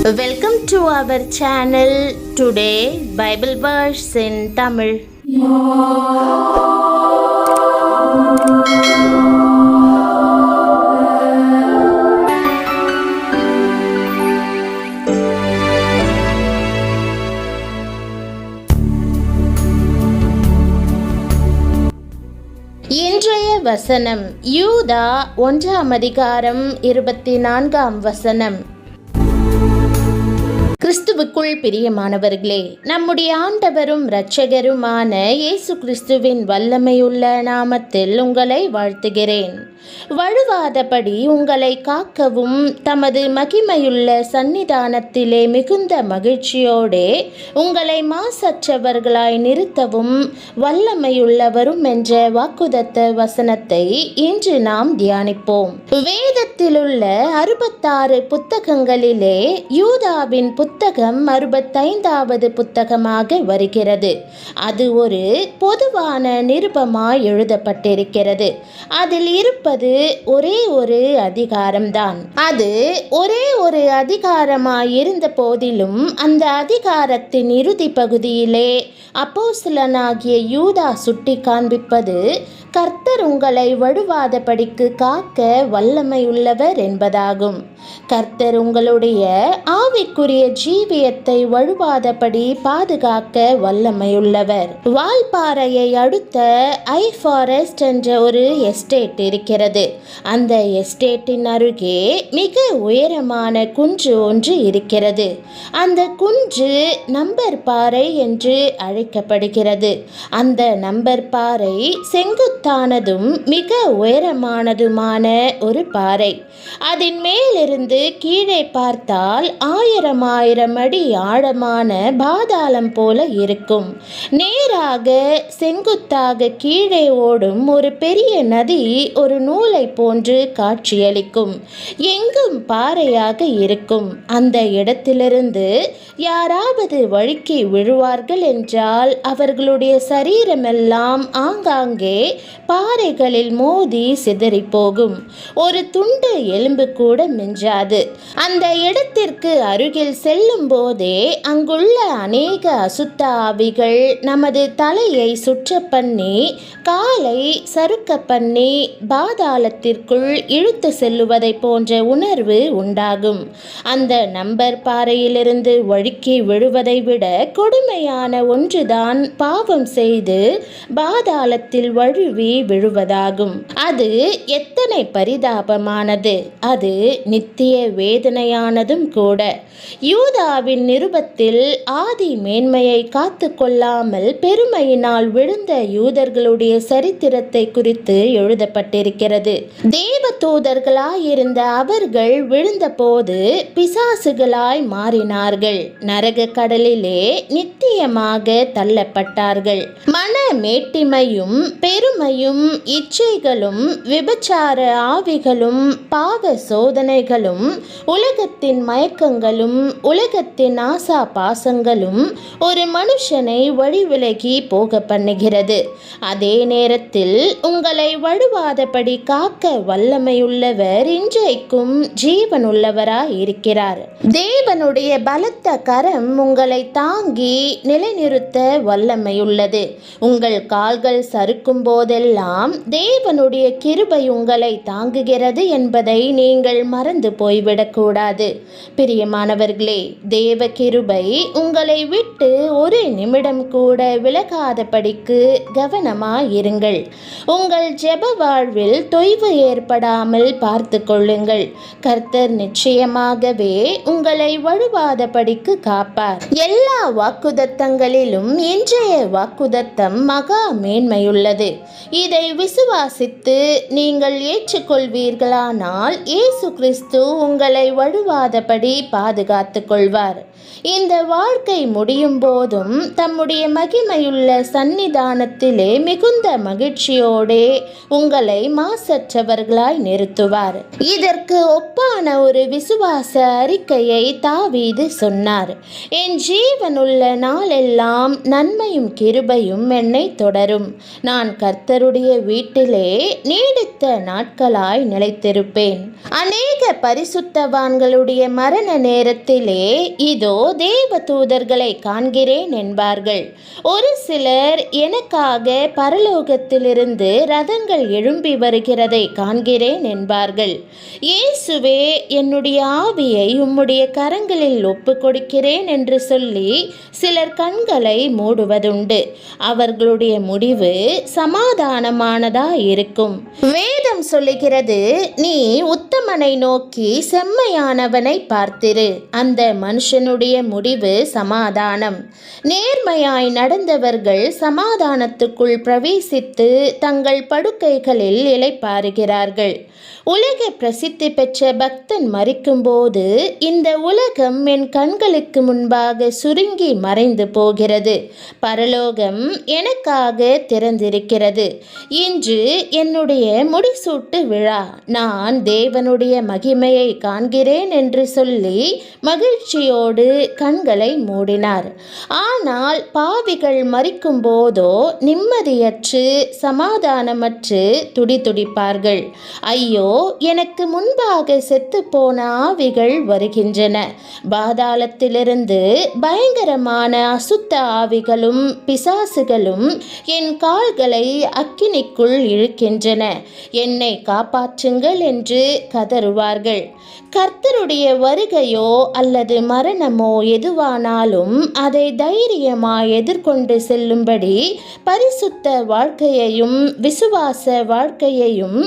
Welcome to our channel. Today Bible verse in Tamil. இன்றைய வசனம் யூதா 1 அதிகாரம் 24 வசனம். கிறிஸ்துவுக்குள் பிரியமானவர்களே, நம்முடைய ஆண்டவரும் இரட்சகருமான இயேசு கிறிஸ்துவின் வல்லமையுள்ள நாமத்தில் உங்களை வாழ்த்துகிறேன். வழுவாதபடி உங்களை காக்கவும் தமது மகிமையுள்ள சந்நிதானத்திலே மிகுந்த மகிழ்ச்சியோடே உங்களை மாசற்றவர்களாய் நிறுத்தவும் வல்லமையுள்ளவரும் என்ற வாக்குதத்த வசனத்தை இன்று நாம் தியானிப்போம். வேதத்திலுள்ள 66 புத்தகங்களிலே யூதாவின் புத்தகம் 65வது புத்தகமாக வருகிறது. அது ஒரு பொதுவான நிருபமாய் எழுதப்பட்டிருக்கிறது. அதில் இருப்பது ஒரே ஒரு அதிகாரம்தான். அது ஒரே ஒரு அதிகாரமாய் இருந்த போதிலும் அந்த அதிகாரத்தின் இறுதி பகுதியிலே அப்போஸ்தலனாகிய யூதா சுட்டி காண்பிப்பது கர்த்தர் உங்களை வழுவாதபடிக்கு காக்க வல்லமையுள்ளவர் என்பதாகும். கர்த்தர் உங்களுடைய ஆவிக்குரிய ஜீவியத்தை வழுவாதபடி பாதுகாக்க வல்லமையுள்ளவர். வால்பாறையை அடுத்த ஐ ஃபாரஸ்ட் என்ற ஒரு எஸ்டேட் இருக்கிறது. அந்த எஸ்டேட்டின் அருகே மிக உயரமான குன்று ஒன்று இருக்கிறது. அந்த குன்று நம்பர் பாறை என்று அழைக்கப்படுகிறது. அந்த நம்பர் பாறை செங்குத்தானதும் மிக உயரமானதுமான ஒரு பாறை. அதன் மேலிருந்து கீழே பார்த்தால் 1000 அடி ஆழமான பாதாளம் போல இருக்கும். நேராக செங்குத்தாக கீழே ஓடும் ஒரு பெரிய நதி ஒரு நூலை போன்று காட்சியளிக்கும். எங்கும் பாறையாக இருக்கும். அந்த இடத்திலிருந்து யாராவது வழுக்கி விழுவார்கள் என்றால் அவர்களுடைய சரீரமெல்லாம் ஆங்காங்கே பாறைகளில் மோதி சிதறி போகும். ஒரு துண்டு எலும்பு கூட மிஞ்சாது. அந்த இடத்திற்கு அருகில் செல்லும் போதே அங்குள்ள அநேக அசுத்த ஆவிகள் நமது தலையை சுற்ற பண்ணி காலை சறுக்க பண்ணி பாதாளத்திற்குள் இழுத்து செல்லுவதை போன்ற உணர்வு உண்டாகும். அந்த நம்பர் பாறையிலிருந்து வழுக்கி விழுவதை விட கொடுமையான ஒன்றுதான் பாவம் செய்து பாதாளத்தில் வழுவி விழுவதாகும். அது எத்தனை பரிதாபமானது! அது நித்திய வேதனையானதும் கூட. யூதாவின் நிருபத்தில் ஆதி மேன்மையை காத்து கொள்ளாமல் பெருமையினால் விழுந்த யூதர்களுடைய சரித்திரத்தை குறித்து எழுதப்பட்டிருக்கிறது. தேவதூதர்களாயிருந்த அவர்கள் விழுந்தபோது பிசாசுகளாய் மாறினார்கள். நரக கடலிலே நித்தியமாக தள்ளப்பட்டார்கள். மன மேட்டிமையும் பெருமையும் இச்சைகளும் விபச்சார ஆவிகளும் பாவ சோதனைகளும் உலகத்தின் மயக்கங்களும் உலகத்தின் ஆசா பாசங்களும் ஒரு மனுஷனை வழிவிலகி போக பண்ணுகிறது. அதே நேரத்தில் உங்களை வழுவாதபடி காக்க வல்லமையுள்ளவர் இன்றைக்கும் ஜீவனுள்ளவராய் இருக்கிறார். தேவனுடைய பலத்த கரம் உங்களை தாங்கி நிலைநிறுத்த வல்லமையுள்ளது. உங்கள் கால்கள் சறுக்கும் போதெல்லாம் தேவனுடைய கிருபை உங்களை தாங்குகிறது என்பதை நீங்கள் மறந்து போய்விடக்கூடாது. பிரியமானவர்களே, தேவ கிருபை உங்களை விட்டு ஒரு நிமிடம் கூட விலகாதபடிக்கு கவனமாயிருங்கள். உங்கள் ஜெப வாழ்வில் தொய்வு ஏற்படாமல் பார்த்து கொள்ளுங்கள். கர்த்தர் நிச்சயமாகவே உங்களை வழுவாதபடிக்கு காப்பார். எல்லா வாக்குதத்தங்களிலும் இன்றைய வாக்குதத்தம் மகா மேன்மையுள்ளது. இதை விசுவாசித்து நீங்கள் ஏற்றுக்கொள்வீர்களானால் இயேசு கிறிஸ்து உங்களை வழுவாதபடி பாதுகாத்துக் கொள்வார். இந்த வாழ்க்கை முடியும் போதும் தம்முடைய மகிமையுள்ள சந்நிதானத்திலே மிகுந்த மகிழ்ச்சியோடே உங்களை மாசற்றவர்களாய் நிறுத்துவார். இதற்கு ஒப்பான ஒரு விசுவாச அறிக்கையை தாவீது சொன்னார். என் ஜீவனுள்ள நாளெல்லாம் நன்மையும் கிருபையும் என்னை தொடரும். நான் கர்த்தருடைய வீட்டிலே நீடித்த நாட்களாய் நிலைத்திருப்பேன். இருப்பேன். அநேக பரிசுத்தவான்களுடைய மரண நேரத்திலே இதோ தேவ தூதர்களை காண்கிறேன் என்பார்கள். ஒரு சிலர் எனக்காக பரலோகத்திலிருந்து ரதங்கள் எழும்பி வருகிறதை காண்கிறேன் என்பார்கள். இயேசுவே, என்னுடைய ஆவியை உம்முடைய கரங்களில் ஒப்பு கொடுக்கிறேன் என்று சொல்லி சிலர் கண்களை மூடுவதுண்டு. அவர்களுடைய முடிவு சமாதானமானதா இருக்கும். வேதம் சொல்லுகிறது, நீ உத்தமனை நோக்கி செம்மையானவனை பார்த்திரு, அந்த மனுஷனுடைய முடிவு சமாதானம். நேர்மையாய் நடந்தவர்கள் சமாதானத்துக்குள் பிரவேசித்து தங்கள் படுக்கைகளில் இளைப்பாறுகிறார்கள். உலக பிரசித்தி பெற்ற பக்தன் மரிக்கும்போது இந்த உலகம் என் கண்களுக்கு முன்பாக சுருங்கி மறைந்து போகிறது. பரலோகம் எனக்காக திறந்திருக்கிறது. இன்று என்னுடைய முடிசூட்டு விழா. நான் தேவனுடைய மகிமையை காண்கிறேன் என்று சொல்லி மகிழ்ச்சியோடு கண்களை மூடினார். ஆனால் பாவிகள் மரிக்கும் போதோ நிம்மதியற்று சமாதானமற்று துடிதுடிப்பார்கள். ஐயோ, எனக்கு முன்பாக செத்து போன ஆவிகள் வருகின்றன. பாதாளத்திலிருந்து பயங்கரமான அசுத்த ஆவிகளும் பிசாசுகளும் என் கால்களை அக்கினிக்குள் இழுக்கின்றன. என்னை காப்பாற்றுங்கள் என்று கதறுவார்கள். கர்த்தருடைய வருகையோ அல்லது மரணமோ எதுவானாலும் அதை தைரியமாய் எதிர்கொண்டு செல்லும்படி பரிசுத்த வாழ்க்கையையும் விசுவாச வாழ்க்கையையும்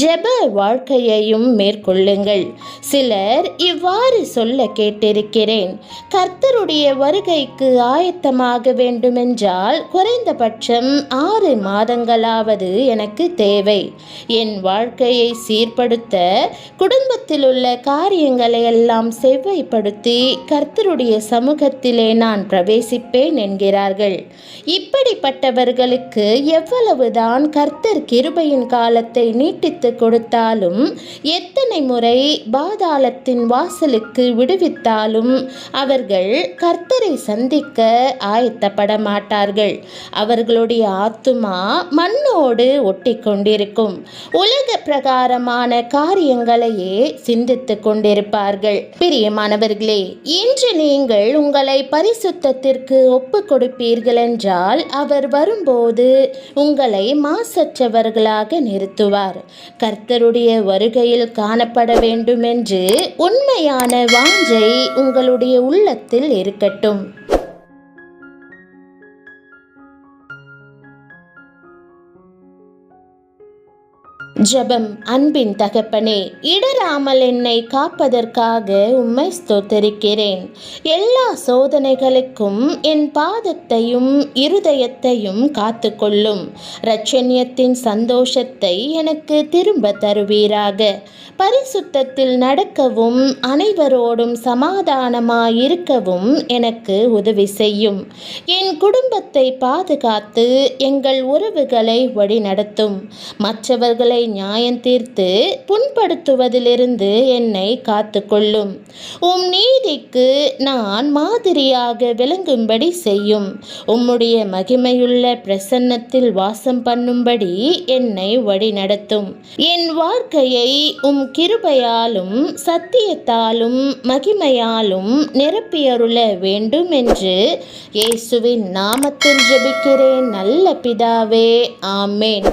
ஜெப வாழ்க்கையையும் மேற்கொள்ளுங்கள். சிலர் இவ்வாறு சொல்ல கேட்டிருக்கிறேன். கர்த்தருடைய வருகைக்கு ஆயத்தமாக வேண்டுமென்றால் குறைந்தபட்சம் 6 மாதங்களாவது எனக்கு தேவை. என் வாழ்க்கையை சீர்படுத்த குடும்பத்தில் உள்ள காரியங்களை எல்லாம் செவ்வாய்ப்படுத்தி கர்த்தருடைய சமூகத்திலே நான் பிரவேசிப்பேன் என்கிறார்கள். இப்படிப்பட்டவர்களுக்கு எவ்வளவுதான் கர்த்தர் கிருபையின் காலத்தை நீட்டித்து கொடுத்தாலும், எத்தனை முறை பாதாளத்தின் வாசலுக்கு விடுவித்தாலும் அவர்கள் கர்த்தரை சந்திக்க ஆயத்தப்பட மாட்டார்கள். அவர்களுடைய ஆத்துமா மண்ணோடு ஒட்டி கொண்டிருக்கும். உலக பிரகாரமான காரியங்களையே சிந்தித்து கொண்டிருப்பார்கள். பிரியமானவர்களே, இன்று நீங்கள் உங்களை பரிசுத்தத்திற்கு ஒப்பு கொடுப்பீர்கள் என்றால் அவர் வரும்போது உங்களை மாசற்றவர்களாக நிறுத்துவார். கர்த்தருடைய வருகையில் காணப்பட வேண்டும் என்று உண்மையான வாஞ்சை உங்களுடைய உள்ளத்தில் இருக்கட்டும். ஜெபம். அன்பின் தகப்பனே, இடராமல் என்னை காப்பதற்காக உம்மை ஸ்தோத்தரிக்கிறேன். எல்லா சோதனைகளுக்கும் என் பாதத்தையும் இருதயத்தையும் காத்துக்கொள்ளும். இரட்சணியத்தின் சந்தோஷத்தை எனக்கு திரும்ப தருவீராக. பரிசுத்தத்தில் நடக்கவும் அனைவரோடும் சமாதானமாயிருக்கவும் எனக்கு உதவி செய்யும். என் குடும்பத்தை பாதுகாத்து எங்கள் உறவுகளை வழிநடத்தும். மற்றவர்களை நியாயம் தீர்த்து புண்படுத்துவதிலிருந்து என்னை காத்துக்கொள்ளும். உம் நீதிக்கு நான் மாதிரியாக விளங்கும்படி செய்யும். உம்முடைய மகிமையுள்ள பிரசன்னத்தில் வாசம் பண்ணும்படி என்னை வழிநடத்தும். என் வாழ்க்கையை உம் கிருபையாலும் சத்தியத்தாலும் மகிமையாலும் நிரப்பியருள வேண்டும் என்று இயேசுவின் நாமத்தில் ஜெபிக்கிறேன் நல்ல பிதாவே, ஆமேன்.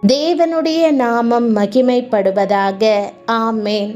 தேவனுடைய நாமம் மகிமைப்படுவதாக. ஆமேன்.